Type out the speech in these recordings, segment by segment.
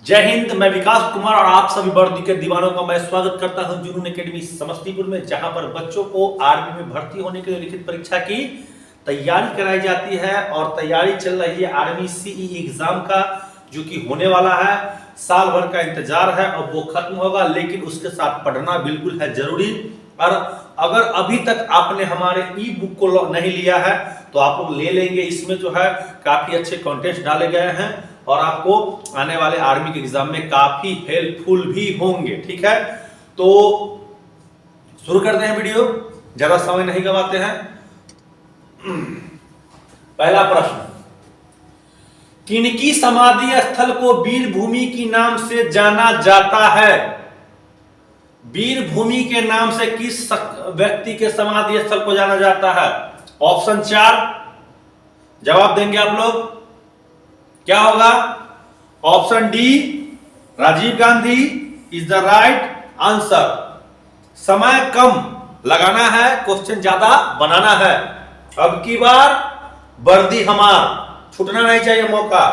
जय हिंद। मैं विकास कुमार और आप सभी वर्दी के दीवानों का मैं स्वागत करता हूं जुनून एकेडमी समस्तीपुर में, जहां पर बच्चों को आर्मी में भर्ती होने के लिए लिखित परीक्षा की तैयारी कराई जाती है। और तैयारी चल रही है आर्मी सीई एग्जाम का, जो कि होने वाला है। साल भर का इंतजार है और वो खत्म होगा, लेकिन उसके साथ पढ़ना बिल्कुल है जरूरी। और अगर अभी तक आपने हमारे ई बुक को नहीं लिया है तो आप लोग ले लेंगे। इसमें जो है काफी अच्छे कंटेंट डाले गए हैं और आपको आने वाले आर्मी के एग्जाम में काफी हेल्पफुल भी होंगे। ठीक है, तो शुरू करते हैं वीडियो, ज्यादा समय नहीं गवाते हैं। पहला प्रश्न, किनकी समाधि स्थल को वीर भूमि की नाम से जाना जाता है? वीर भूमि के नाम से किस व्यक्ति के समाधि स्थल को जाना जाता है? ऑप्शन 4 जवाब देंगे आप लोग, क्या होगा? Option D Rajiv Gandhi is the right answer. समय कम लगाना है, क्वेश्चन ज्यादा बनाना है। अब की बार वर्दी हमार, छूटना नहीं चाहिए मौका।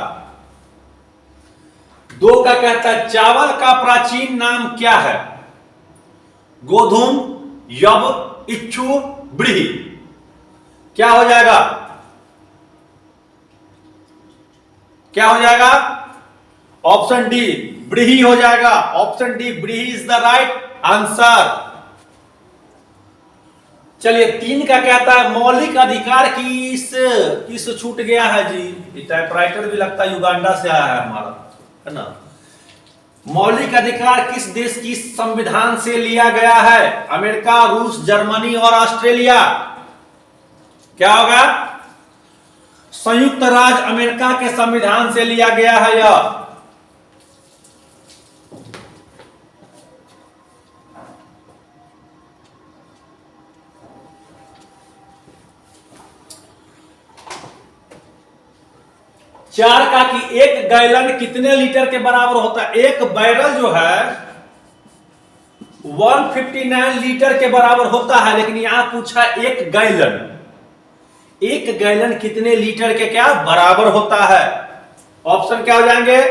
2 का कहता है चावल का प्राचीन नाम क्या है? गोधूम, यव, इच्छु, ब्रीही। क्या हो जाएगा? क्या हो जाएगा? ऑप्शन डी ब्रीही हो जाएगा। ऑप्शन डी ब्रीही इज द राइट आंसर। चलिए 3 का कहता है मौलिक अधिकार किस छूट गया है जी? टाइपराइटर भी लगता है युगांडा से आया है हमारा, है ना। मौलिक अधिकार किस देश की संविधान से लिया गया है? अमेरिका, रूस, जर्मनी और ऑस्ट्रेलिया। क्या होगा? संयुक्त राज्य अमेरिका के संविधान से लिया गया है यह। चार का कि एक गैलन कितने लीटर के बराबर होता है? एक बैरल जो है 159 लीटर के बराबर होता है, लेकिन यहां पूछा एक गैलन कितने लीटर के क्या बराबर होता है? ऑप्शन क्या हो जाएंगे?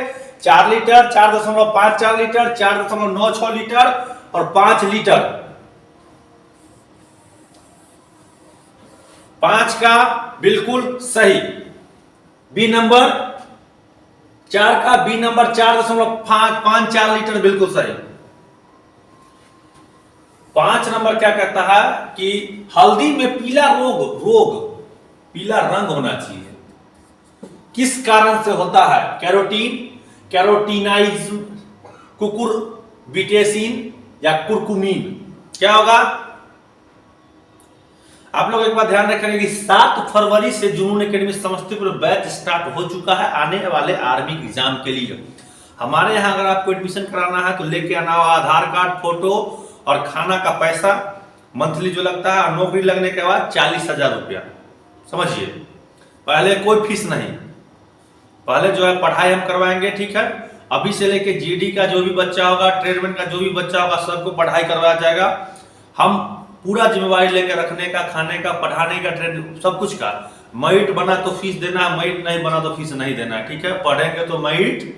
4 लीटर, 4.54 लीटर, 4.96 लीटर और 5 लीटर। 5 का बिल्कुल सही। बी नंबर 4 का बी नंबर 4.54 लीटर बिल्कुल सही। 5 नंबर क्या कहता है कि हल्दी में पीला रंग होना चाहिए, किस कारण से होता है? कैरोटीन, कैरोटीनाइज्म, कुकुरबिटेसिन या कुरकुमीन। क्या होगा? आप लोग एक बात ध्यान रखेंगे कि 7 फरवरी से जुनून एकेडमी समस्तीपुर बैच स्टार्ट हो चुका है आने वाले आर्मी एग्जाम के लिए। हमारे यहाँ अगर आपको एडमिशन कराना है तो लेके आना हो आधार कार्ड, फोटो और खाना का पैसा मंथली जो लगता है, और नौकरी लगने के बाद 40,000 रुपया। समझिए, पहले कोई फीस नहीं, पहले जो है पढ़ाई हम करवाएंगे। ठीक है, अभी से लेके जीडी का जो भी बच्चा होगा, ट्रेडमैन का जो भी बच्चा होगा, सबको पढ़ाई करवाया जाएगा। हम पूरा जिम्मेवारी लेकर रखने का, खाने का, पढ़ाने का, ट्रेन सब कुछ का। मेरिट बना तो फीस देना है, मेरिट नहीं बना तो फीस नहीं देना है। ठीक है, पढ़ेंगे तो मेरिट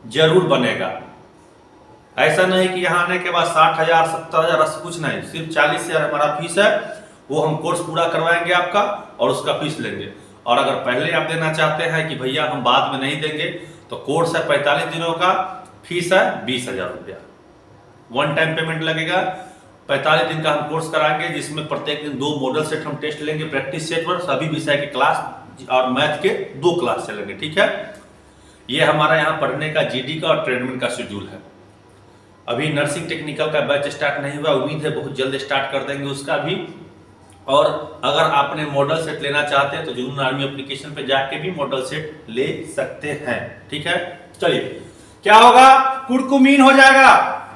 जरूर बनेगा। ऐसा नहीं कि यहाँ आने के बाद 60,000 70,000 कुछ नहीं, सिर्फ 40,000 हमारा फीस है। वो हम कोर्स पूरा करवाएंगे आपका और उसका फीस लेंगे। और अगर पहले आप देना चाहते हैं कि भैया हम बाद में नहीं देंगे, तो कोर्स है 45 दिनों का, फीस है 20,000 रुपया। 1 टाइम पेमेंट लगेगा। 45 दिन का हम कोर्स कराएंगे, जिसमें प्रत्येक दिन 2 मॉडल सेट हम टेस्ट लेंगे। प्रैक्टिस सेट पर सभी विषय के क्लास और मैथ के 2 क्लास चलेंगे। ठीक है, ये हमारा यहाँ पढ़ने का जीडी का और ट्रेडमैन का शेड्यूल है। अभी नर्सिंग टेक्निकल का बैच स्टार्ट नहीं हुआ, उम्मीद है बहुत जल्द स्टार्ट कर देंगे उसका भी। और अगर आपने मॉडल सेट लेना चाहते हैं तो जुनून आर्मी एप्लीकेशन पे जाके भी मॉडल सेट ले सकते हैं। ठीक है, चलिए क्या होगा? कुरकुमीन हो जाएगा।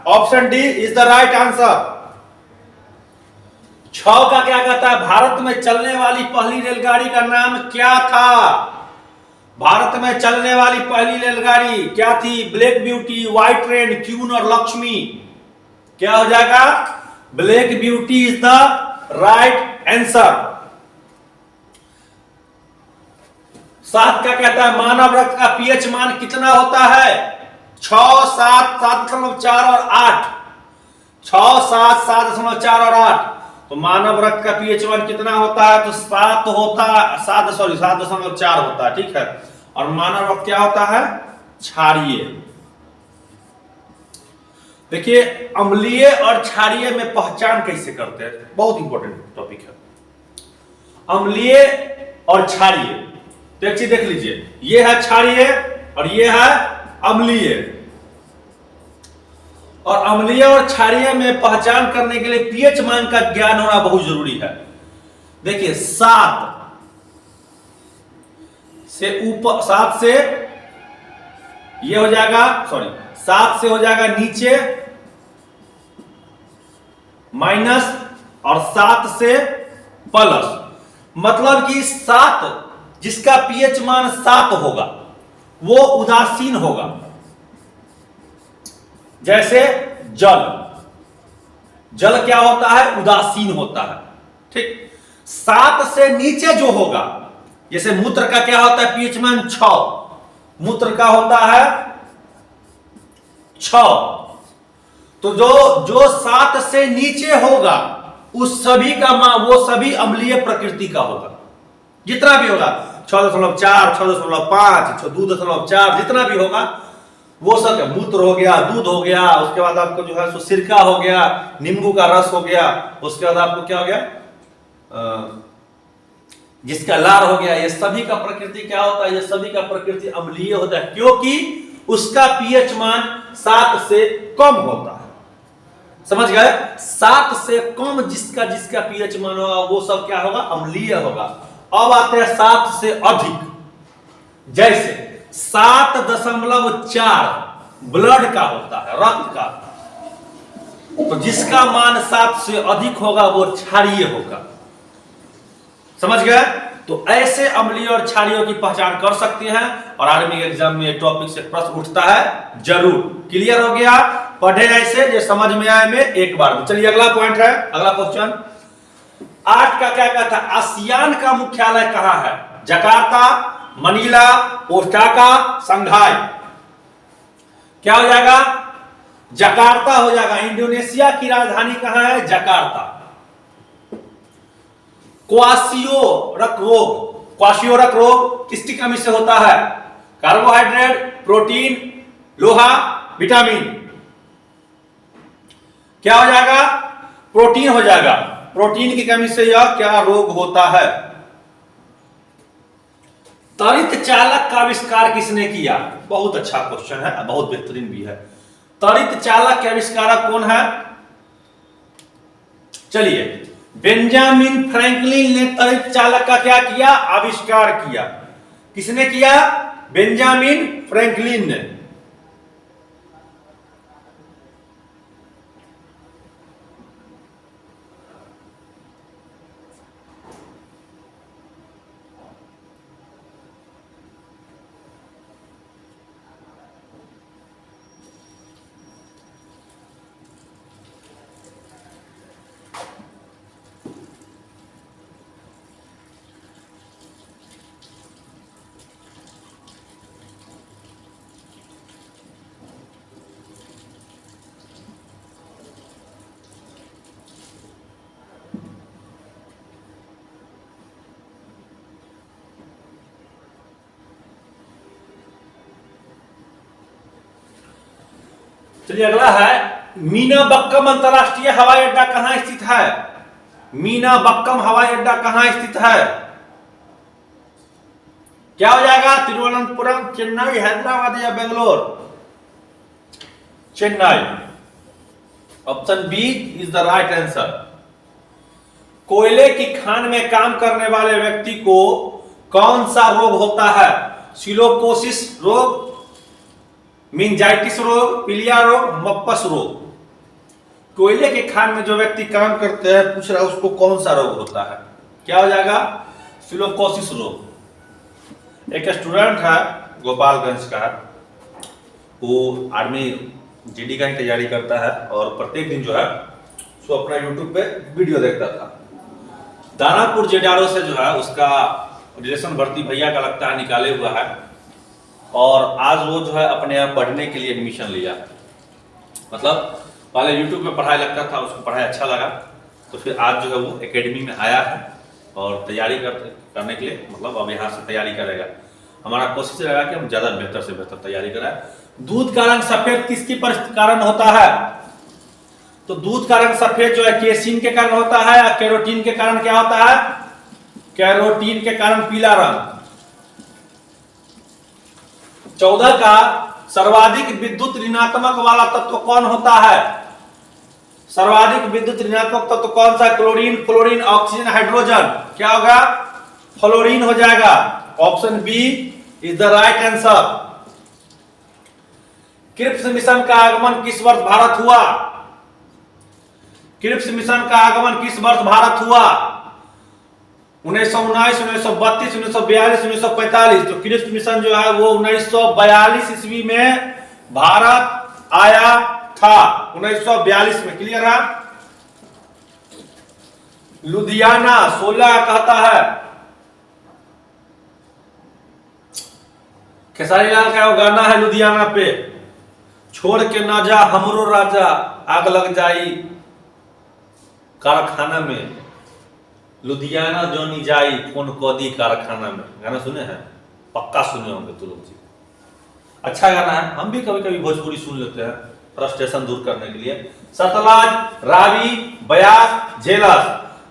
Option D is the right answer. 6 का क्या कहता है? भारत में चलने वाली पहली रेलगाड़ी का नाम क्या था? भारत में चलने वाली पहली रेलगाड़ी क्या थी? Black Beauty, White Train, Queen और लक्ष्मी। क्या हो जाएगा? Black Beauty is the right answer. 7 का कहता है मानव रक्त का पीएच मान कितना होता है? 6, 7, 7.4 और 8, 6, 7, 7.4 और 8। तो मानव रक्त का पीएच मान कितना होता है? तो 7 होता है, 7.4 होता है, ठीक है। और मानव रक्त क्या होता है? क्षारीय। देखिए अम्लीय और क्षारीय में पहचान कैसे करते हैं, बहुत इंपॉर्टेंट टॉपिक है। अम्लीय और क्षारीय, तो एक चीज देख लीजिए, ये है क्षारीय और ये है अम्लीय। और अम्लीय और क्षारीय में पहचान करने के लिए पीएच मान का ज्ञान होना बहुत जरूरी है। देखिए 7 से ऊपर, 7 से ये हो जाएगा, सॉरी 7 से हो जाएगा नीचे माइनस और 7 से प्लस। मतलब कि 7 जिसका पीएच मान 7 होगा वो उदासीन होगा। जैसे जल, जल क्या होता है? उदासीन होता है, ठीक। 7 से नीचे जो होगा, जैसे मूत्र का क्या होता है पीएच मान? 6, मूत्र का होता है 6। तो जो 7 से नीचे होगा उस सभी का वो सभी अम्लीय प्रकृति का होगा। जितना भी होगा 6.4, 6.5, 2.4, जितना भी होगा वो सब, मूत्र हो गया, दूध हो गया, उसके बाद आपको जो है सो सिरका हो गया, नींबू का रस हो गया, उसके बाद आपको क्या हो गया, जिसका लार हो गया, ये सभी का प्रकृति क्या होता है? ये सभी का प्रकृति अम्लीय होता है, क्योंकि उसका पीएच मान 7 से कम होता है। समझ गए? 7 से कम जिसका पीएच मान होगा वो सब क्या होगा? अम्लीय होगा। अब आते हैं 7 से अधिक, जैसे 7.4 ब्लड का होता है, रक्त का। तो जिसका मान 7 से अधिक होगा वो क्षारीय होगा। समझ गए? तो ऐसे अम्लीय और क्षारीयों की पहचान कर सकते हैं और आर्मी एग्जाम में ये टॉपिक से प्रश्न उठता है जरूर। क्लियर हो गया? पढ़े ऐसे जो समझ में आए में एक बार में। चलिए अगला पॉइंट है, अगला क्वेश्चन 8 का क्या कहता है? आसियान का मुख्यालय कहां है? Jakarta, Manila, Osaka, Shanghai. क्या हो जाएगा? जकार्ता हो जाएगा। इंडोनेशिया की राजधानी कहां है? जकार्ता। क्वाशियोरक रोग किसकी कमी से होता है? कार्बोहाइड्रेट, प्रोटीन, लोहा, विटामिन। क्या हो जाएगा? प्रोटीन हो जाएगा। प्रोटीन की कमी से यह क्या रोग होता है? त्वरित चालक का आविष्कार किसने किया? बहुत अच्छा क्वेश्चन है, बहुत बेहतरीन भी है। त्वरित चालक के आविष्कारक कौन है? चलिए, बेंजामिन फ्रैंकलिन ने त्वरित चालक का क्या किया? आविष्कार किया। किसने किया? बेंजामिन फ्रैंकलिन ने। चलिए अगला है, मीनाबक्कम अंतरराष्ट्रीय हवाई अड्डा कहां स्थित है? मीनाबक्कम हवाई अड्डा कहां स्थित है? क्या हो जाएगा? तिरुवनंतपुरम, चेन्नई, हैदराबाद या Bangalore? Chennai. Option B is the right answer. कोयले की खान में काम करने वाले व्यक्ति को कौन सा रोग होता है? सिलोकोसिस रोग, मेनिंजाइटिस रोग, पीलिया रोग, मप्पस रोग। कोयले के खान में जो व्यक्ति काम करते हैं, पूछ रहा है उसको कौन सा रोग होता है? क्या हो जाएगा? सिलोकोसिस रोग। एक स्टूडेंट है गोपालगंज का, वो आर्मी जीडी का ही तैयारी करता है और प्रत्येक दिन जो है वो अपना यूट्यूब पे वीडियो देखता था। दानापुर जेडारो से जो है उसका रिलेशन भर्ती भैया का लगता है निकाले हुआ है। और आज वो जो है अपने यहाँ पढ़ने के लिए एडमिशन लिया। मतलब पहले यूट्यूब पे पढ़ाई लगता था, उसको पढ़ाई अच्छा लगा, तो फिर आज जो है वो एकेडमी में आया है और तैयारी करने के लिए, मतलब अब यहाँ से तैयारी करेगा। हमारा कोशिश रहेगा कि हम ज़्यादा बेहतर से बेहतर तैयारी कराएं। दूध का रंग सफेद किसके कारण होता है? तो दूध का रंग सफेद जो है केसिन के कारण होता है, या कैरोटीन के कारण क्या होता है? कैरोटीन के कारण पीला रंग। 14 का सर्वाधिक विद्युत ऋणात्मक वाला तत्व कौन होता है? सर्वाधिक विद्युत ऋणात्मक तत्व कौन सा? Chlorine, fluorine, oxygen, hydrogen. क्या होगा? फ्लोरीन हो जाएगा। Option B is the right answer. Cripps mission का आगमन किस वर्ष भारत हुआ? क्रिप्स मिशन का आगमन किस वर्ष भारत हुआ? 1919, 1932, 1942, 1945। तो क्रिप्स मिशन जो है वो 1942 ईस्वी में भारत आया था, 1942 में। क्लियर है? लुधियाना 16 कहता है। खेसारी लाल का गाना है लुधियाना पे, छोड़ के ना जा हमरो राजा, आग लग जाई कारखाना में, लुधियाना जोनी जाई फोन कोदी कारखाना में। गाना सुने हैं? पक्का सुने होंगे तो लोग जी। अच्छा गाना है, हम भी कभी कभी भोजपुरी सुन लेते हैं फ्रस्ट्रेशन दूर करने के लिए। सतलज, रावी, ब्यास, झेलम।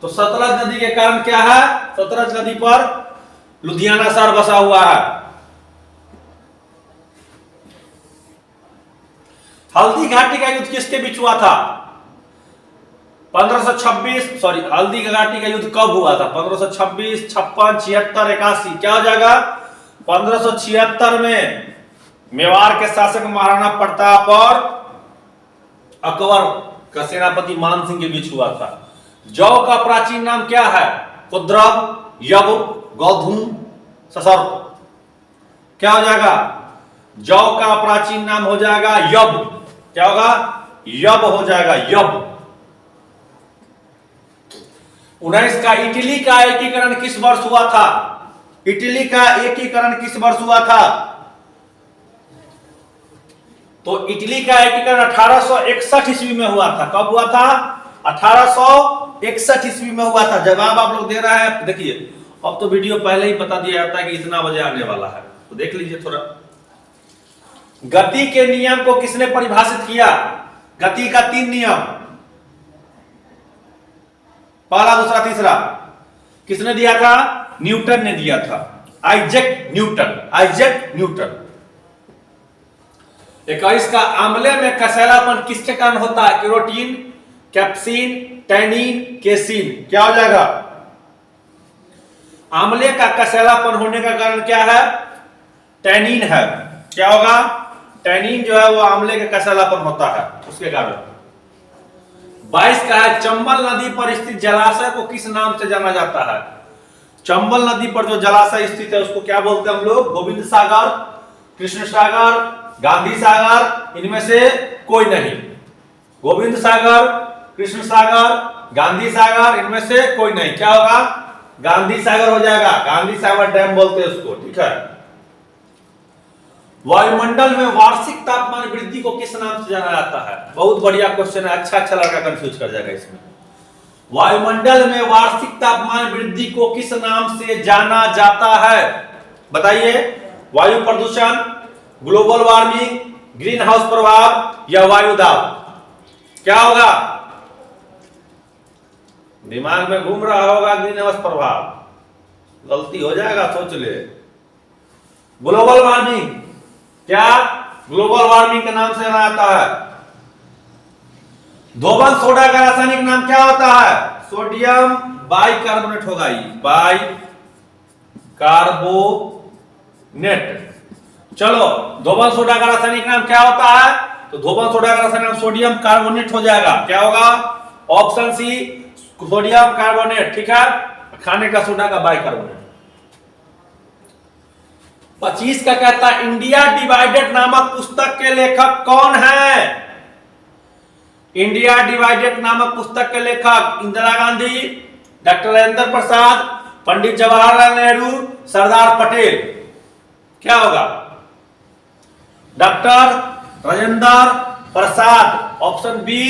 तो सतलज नदी के कारण क्या है? सतलज नदी पर लुधियाना शहर बसा हुआ है। हल्दी घाटी का युद्ध किसके बीच हुआ था? 1526, सॉरी, हल्दी घाटी का युद्ध कब हुआ था? 1526, 56, 76, 81। क्या हो जाएगा? 1576 में मेवाड़ के शासक महाराणा प्रताप और अकबर का सेनापति मान सिंह के बीच हुआ था। जौ का प्राचीन नाम क्या है? कुद्रम, यव, गौधूम, ससर्प। क्या हो जाएगा? जौ का प्राचीन नाम हो जाएगा यव। क्या होगा? यव हो जाएगा, यव। 19 का इटली का एकीकरण किस वर्ष हुआ था? इटली का एकीकरण किस वर्ष हुआ था? तो इटली का एकीकरण 1861 ईस्वी में हुआ था। कब हुआ था? 1861 ईस्वी में हुआ था। जवाब आप लोग दे रहे हैं, देखिए अब तो वीडियो पहले ही बता दिया जाता है कि इतना बजे आने वाला है, तो देख लीजिए थोड़ा। गति के नियम को किसने परिभाषित किया? गति का 3 नियम, पहला, दूसरा, तीसरा, किसने दिया था? न्यूटन ने दिया था। Isaac Newton, Isaac Newton. 21 का आंवले में कसैलापन किसके कारण होता है? Carotene, capsanthin, tannin, casein. क्या हो जाएगा? आंवले का कसैलापन होने का कारण क्या है? टैनिन है। क्या होगा? टैनिन जो है वो आंवले का कसैलापन होता है, उसके कारण। 22 का है चंबल नदी पर स्थित जलाशय को किस नाम से जाना जाता है? चंबल नदी पर जो जलाशय स्थित है उसको क्या बोलते हैं हम लोग? गोविंद सागर, कृष्ण सागर, गांधी सागर, इनमें से कोई नहीं। गोविंद सागर, कृष्ण सागर, गांधी सागर, इनमें से कोई नहीं। क्या होगा? गांधी सागर हो जाएगा। गांधी सागर डैम बोलते हैं उसको। ठीक है। वायुमंडल में वार्षिक तापमान वृद्धि को किस नाम से जाना जाता है? बहुत बढ़िया क्वेश्चन है, अच्छा लड़का कंफ्यूज कर जाएगा इसमें। वायुमंडल में वार्षिक तापमान वृद्धि को किस नाम से जाना जाता है? बताइए। वायु प्रदूषण, ग्लोबल वार्मिंग, ग्रीन हाउस प्रभाव या वायु दाब? क्या होगा? दिमाग में घूम रहा होगा ग्रीन हाउस प्रभाव, गलती हो जाएगा, सोच ले। ग्लोबल वार्मिंग, क्या ग्लोबल वार्मिंग के नाम से जाना जाता है? धोबन सोडा का रासायनिक नाम क्या होता है? सोडियम बाइकार्बोनेट होगा, बाइकार्बोनेट। चलो, धोबन सोडा का रासायनिक नाम क्या होता है? तो धोबन सोडा का रासायनिक नाम सोडियम कार्बोनेट हो जाएगा। क्या होगा? Option C, sodium carbonate. ठीक है। खाने का सोडा का बाइकार्बोनेट। 25 का कहता है इंडिया डिवाइडेड नामक पुस्तक के लेखक कौन है? इंडिया डिवाइडेड नामक पुस्तक के लेखक इंदिरा गांधी, डॉक्टर राजेंद्र प्रसाद, पंडित जवाहरलाल नेहरू, सरदार पटेल। क्या होगा? Doctor Rajendra Prasad. Option B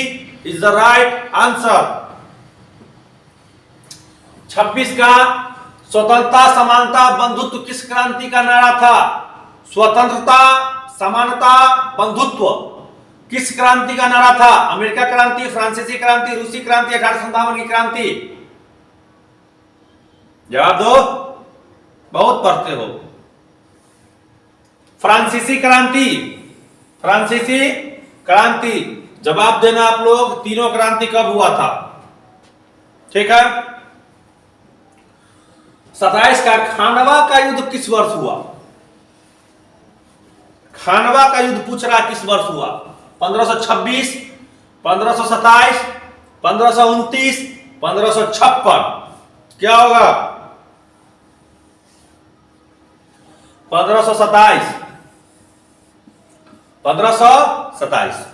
is the right answer. 26 का स्वतंत्रता समानता बंधुत्व किस क्रांति का नारा था? स्वतंत्रता समानता बंधुत्व किस क्रांति का नारा था? अमेरिका क्रांति, फ्रांसीसी क्रांति, रूसी क्रांति, 1857 की क्रांति? जवाब दो, बहुत पढ़ते हो। फ्रांसीसी क्रांति, फ्रांसीसी क्रांति। जवाब देना आप लोग, तीनों क्रांति कब हुआ था? ठीक है। 27 का खानवा का युद्ध किस वर्ष हुआ? खानवा का युद्ध पूछ रहा किस वर्ष हुआ? 1526, 1527, 1529, 1556? क्या होगा? 1527, 1527।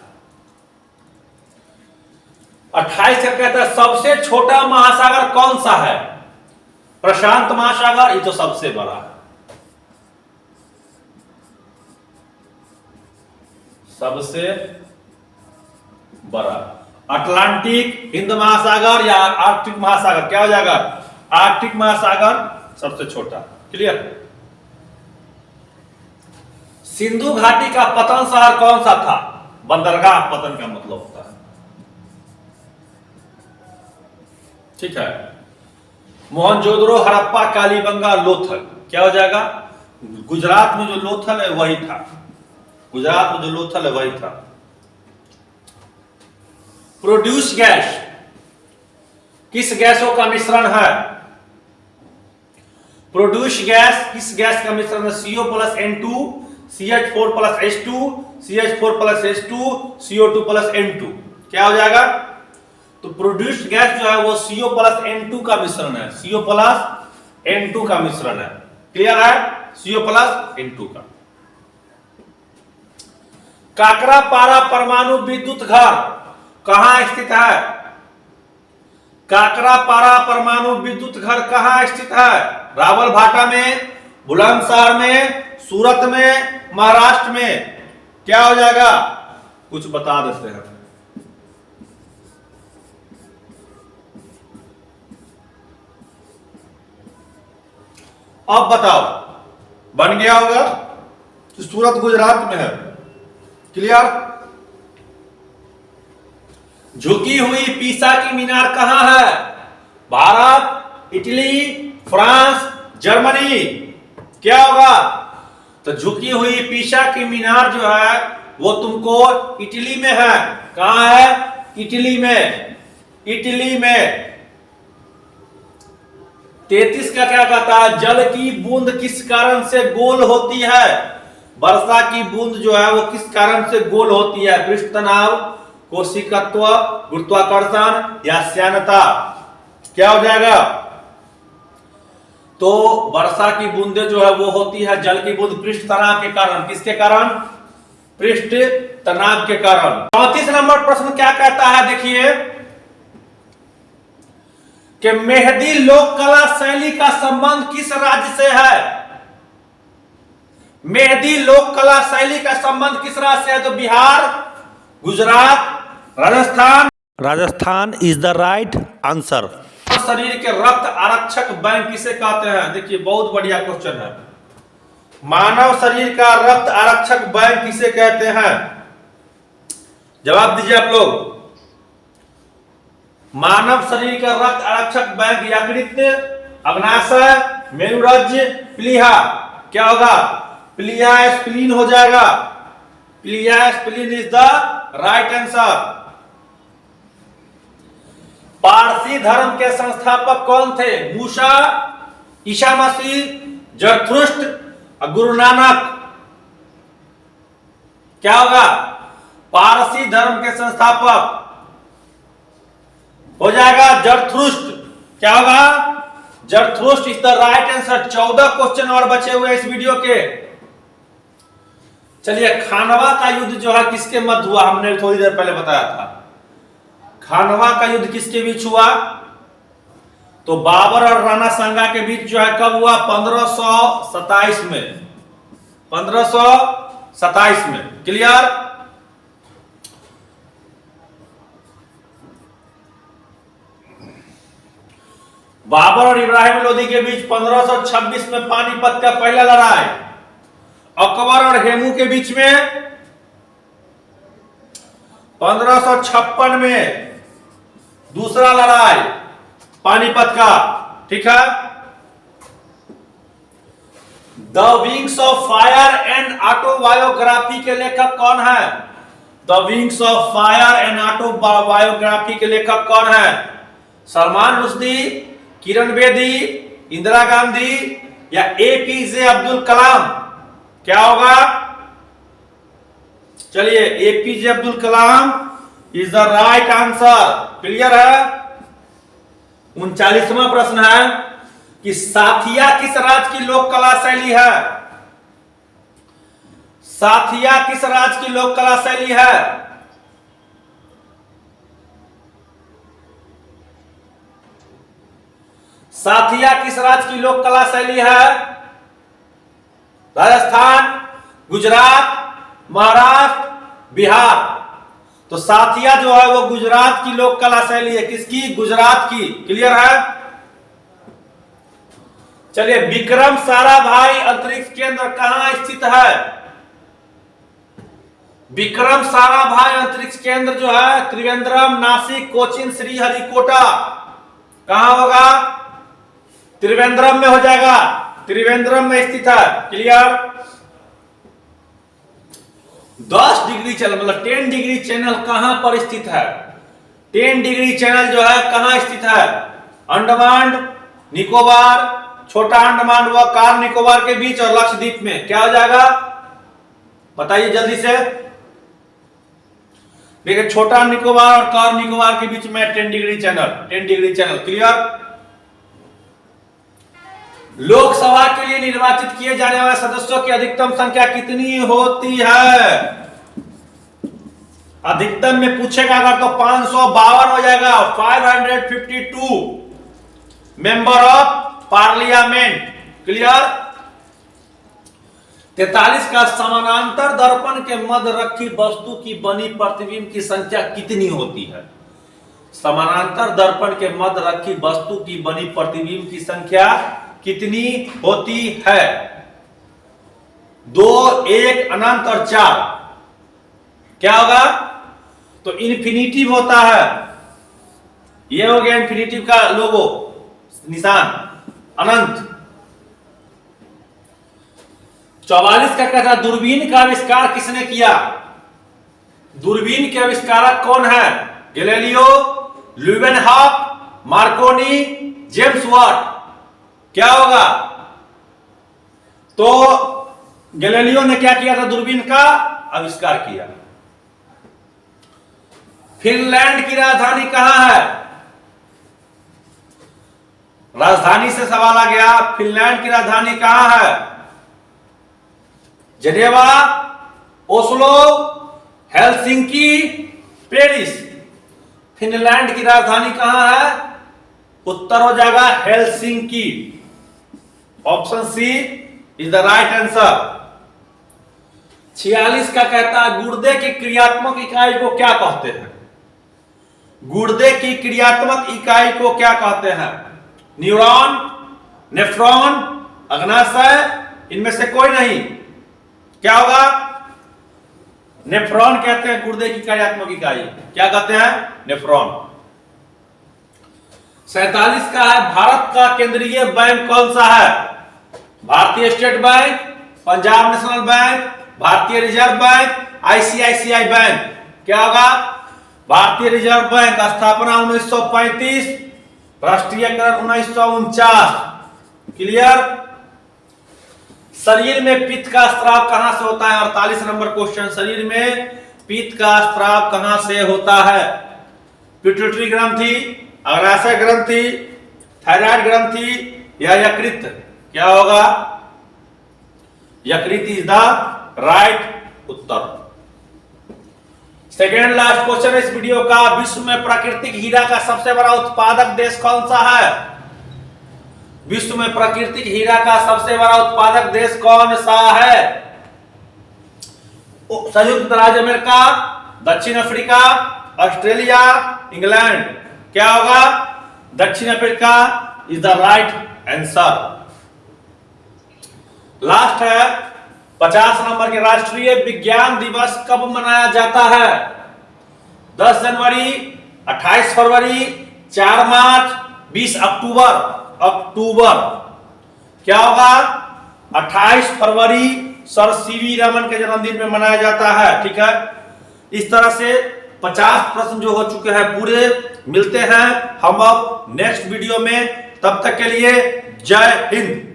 28 का कहता है सबसे छोटा महासागर कौन सा है? प्रशांत महासागर, ये तो सबसे बड़ा है। सबसे बड़ा अटलांटिक, हिंद महासागर या आर्कटिक महासागर? क्या हो जाएगा? आर्कटिक महासागर सबसे छोटा। क्लियर। सिंधु घाटी का पतन शहर कौन सा था? बंदरगाह पतन का मतलब होता है। ठीक है। मोहनजोदड़ो, हड़प्पा, कालीबंगा, लोथल? क्या हो जाएगा? गुजरात में जो लोथल है वही था। गुजरात में जो लोथल है वही था। प्रोड्यूस गैस किस गैसों का मिश्रण है? प्रोड्यूस गैस किस गैस का मिश्रण है? CO plus N2, CH4 plus H2, CH4 plus H2, CO2 plus N2? क्या हो जाएगा? तो प्रोड्यूस्ड गैस जो है वो CO प्लस N2 का मिश्रण है। CO प्लस N2 का मिश्रण है। क्लियर है? CO प्लस N2 का। काकरापारा परमाणु विद्युत घर कहां स्थित है? काकरापारा परमाणु विद्युत घर कहां स्थित है? रावलभाटा में, बुलंदशहर में, सूरत में, महाराष्ट्र में? क्या हो जाएगा? कुछ बता देते हैं। अब बताओ, बन गया होगा तो सूरत गुजरात में है। क्लियर। झुकी हुई पीसा की मीनार कहां है? Bharat, Italy, France, Germany? क्या होगा? तो झुकी हुई पीसा की मीनार जो है वो तुमको इटली में है। कहां है? इटली में। इटली में। 33 का क्या कहता है? जल की बूंद किस कारण से गोल होती है? वर्षा की बूंद जो है वो किस कारण से गोल होती है? पृष्ठ तनाव, कोशिकत्व, गुरुत्वाकर्षण या श्यानता? क्या हो जाएगा? तो वर्षा की बूंदें जो है वो होती है, जल की बूंद पृष्ठ तनाव के कारण। किसके कारण? पृष्ठ तनाव के कारण। 34 नंबर प्रश्न क्या कहता है? देखिए कि मेहदी लोक कला शैली का संबंध किस राज्य से है? मेहदी लोक कला शैली का संबंध किस राज्य से है? तो Bihar, Gujarat, Rajasthan? Rajasthan is the right answer. शरीर के रक्त आरक्षक बैंक किसे कहते हैं? देखिए बहुत बढ़िया क्वेश्चन है। मानव शरीर का रक्त आरक्षक बैंक किसे कहते हैं? जवाब दीजिए आप लोग। मानव शरीर का रक्त आरक्षक बैंक यकृत, अग्नाशय, मेरुरज्ज, प्लीहा? क्या होगा? प्लीहा स्प्लीन हो जाएगा। प्लीहा spleen is the right answer. Parsi धर्म के संस्थापक कौन थे? मूसा, ईसा मसीह, जरथुस्त्र, गुरु नानक? क्या होगा? पारसी धर्म के संस्थापक हो जाएगा जरथुस्त्र। क्या होगा? जरथुस्त्र is the right answer. 14 question और बचे हुए इस वीडियो के। चलिए, खानवा का युद्ध जो है किसके मध्य हुआ? हमने थोड़ी देर पहले बताया था। खानवा का युद्ध किसके बीच हुआ? तो बाबर और राणा सांगा के बीच जो है कब हुआ? 1527 में। 1527 27 में। क्लियर? बाबर और इब्राहिम लोदी के बीच 1526 में पानीपत का पहला लड़ाई। अकबर और हेमू के बीच में 1556 में दूसरा लड़ाई पानीपत का। ठीक है। The wings of fire and autobiography के लेखक कौन है? The wings of fire and autobiography के लेखक कौन है? सलमान रुश्दी, किरण बेदी, इंदिरा गांधी या एपीजे अब्दुल कलाम? क्या होगा? चलिए, APJ Abdul Kalam is the right answer. Clear है? 39वां प्रश्न है कि साथिया किस राज्य की लोक कला शैली है? साथिया किस राज्य की लोक कला शैली है? साथिया किस राज्य की लोक कला शैली है? राजस्थान, गुजरात, महाराष्ट्र, बिहार। तो साथिया जो है वो गुजरात की लोक कला शैली है। किसकी? गुजरात की। क्लियर है? चलिए, विक्रम साराभाई अंतरिक्ष केंद्र कहां स्थित है? विक्रम साराभाई अंतरिक्ष केंद्र जो है त्रिवेंद्रम, नासिक, कोचिन, श्रीहरिकोटा। कहां होगा? त्रिवेंद्रम में हो जाएगा। त्रिवेंद्रम में स्थित है। क्लियर? 10 डिग्री चैनल मतलब 10 डिग्री चैनल कहां पर स्थित है? 10 डिग्री चैनल जो है कहां स्थित है? अंडमान निकोबार, छोटा अंडमान व कार निकोबार के बीच और लक्षद्वीप में। क्या हो जाएगा? बताइए जल्दी से। देखिए, छोटा निकोबार और कार निकोबार के बीच में 10 degree channel. 10 degree channel. Clear? Lok Sabha के लिए निर्वाचित किए जाने वाले सदस्यों की अधिकतम संख्या कितनी होती है? अधिकतम में पूछेगा अगर तो 552 हो जाएगा। 552 मेंबर ऑफ पार्लियामेंट। क्लियर? 43 का समानांतर दर्पण के मध्य रखी वस्तु की बनी प्रतिबिंब की संख्या कितनी होती है? समानांतर दर्पण के मध्य रखी वस्तु की बनी प्रतिबिंब की संख्या कितनी होती है? 2, 1, अनंत और 4। क्या होगा? तो इन्फिनिटिव होता है। यह हो गया इन्फिनिटिव का लोगो, निशान, अनंत। 44 का कहता है दूरबीन का आविष्कार किसने किया? दूरबीन के आविष्कारक कौन है? Galileo, Leeuwenhoek, Marconi, James Watt. क्या होगा? तो गैलीलियो ने क्या किया था? दूरबीन का आविष्कार किया। फिनलैंड की राजधानी कहां है? राजधानी से सवाल आ गया। फिनलैंड की राजधानी कहां है? Geneva, Oslo, Helsinki, Paris. Finland की राजधानी कहां है? उत्तर हो जाएगा Helsinki. Option C is the right answer. 46 का कहता है गुर्दे की क्रियात्मक इकाई को क्या कहते हैं? गुर्दे की क्रियात्मक इकाई को क्या कहते हैं? न्यूरॉन, नेफ्रॉन, अग्नाशय, इनमें से कोई नहीं। क्या होगा? नेफ्रॉन कहते हैं गुर्दे की क्रियात्मक इकाई। क्या कहते हैं? नेफ्रॉन। 47 का है भारत का केंद्रीय बैंक कौन सा है? भारतीय state bank, Punjab national bank, भारतीय रिजर्व बैंक, आईसीआईसीआई बैंक। क्या होगा? भारतीय रिजर्व बैंक। स्थापना 1935, राष्ट्रीयकरण 1949। क्लियर? शरीर में पित्त का स्राव कहां से होता है? 48 नंबर क्वेश्चन। शरीर में पित्त का स्राव कहां से होता है? पिट्यूटरी ग्रंथि, अग्नाशय ग्रंथि, थायराइड ग्रंथि या यकृत? क्या होगा? यकृत is the right Uttar. Second last question इस वीडियो का। विश्व में प्राकृतिक हीरा का सबसे बड़ा उत्पादक देश कौन सा है? विश्व में प्राकृतिक हीरा का सबसे बड़ा उत्पादक देश कौन सा है? संयुक्त राज्य अमेरिका, दक्षिण अफ्रीका, ऑस्ट्रेलिया, इंग्लैंड। क्या होगा? दक्षिण Africa is the right answer. Last है 50 नंबर के राष्ट्रीय विज्ञान दिवस कब मनाया जाता है? 10 जनवरी, 28 फरवरी, 4 मार्च, 20 अक्टूबर। अक्टूबर क्या होगा? 28 फरवरी सर सीवी रमन के जन्मदिन में मनाया जाता है। ठीक है, इस तरह से 50 प्रश्न जो हो चुके हैं पूरे। मिलते हैं हम अब नेक्स्ट वीडियो में, तब तक के लिए जय हिंद।